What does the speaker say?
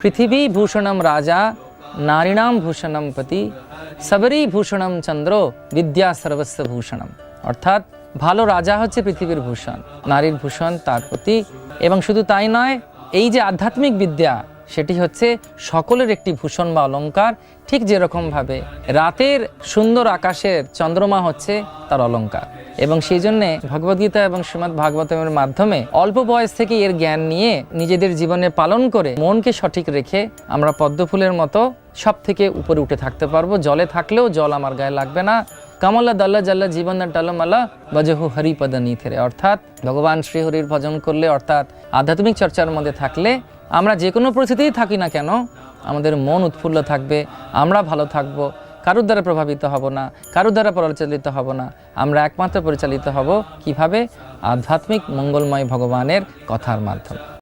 পৃথিবী ভূষণম রাজা নারীণাম ভূষণম পতি সবরী ভূষণম চন্দ্র বিদ্যা সর্বস্ব ভূষণম। অর্থাৎ ভালো রাজা হচ্ছে পৃথিবীর ভূষণ, নারীর ভূষণ তার প্রতি। এবং শুধু তাই নয়, এই যে আধ্যাত্মিক বিদ্যা সেটি হচ্ছে সকলের একটি ভূষণ বা অলঙ্কার। ঠিক যেরকমভাবে রাতের সুন্দর আকাশের চন্দ্রমা হচ্ছে তার অলঙ্কার। এবং সেই জন্যে ভগবদ্গীতা এবং শ্রীমদ্ ভাগবতমের মাধ্যমে অল্প বয়স থেকে এর জ্ঞান নিয়ে নিজেদের জীবনে পালন করে মনকে সঠিক রেখে আমরা পদ্মফুলের মতো সব থেকে উপরে উঠে থাকতে পারবো। জলে থাকলেও জল আমার গায়ে লাগবে না। কামলা দাল্লা জাল্লা জীবন টালমালা বজহু হরিপদ নিথেরে। অর্থাৎ ভগবান শ্রীহরির ভজন করলে, অর্থাৎ আধ্যাত্মিক চর্চার মধ্যে থাকলে আমরা যে কোনো পরিস্থিতিই থাকি না কেন আমাদের মন উৎফুল্ল থাকবে, আমরা ভালো থাকবো, কারুর দ্বারা প্রভাবিত হব না, কারুর দ্বারা পরিচালিত হব না। আমরা একমাত্র পরিচালিত হব কিভাবে? আধ্যাত্মিক মঙ্গলময় ভগবানের কথার মাধ্যমে।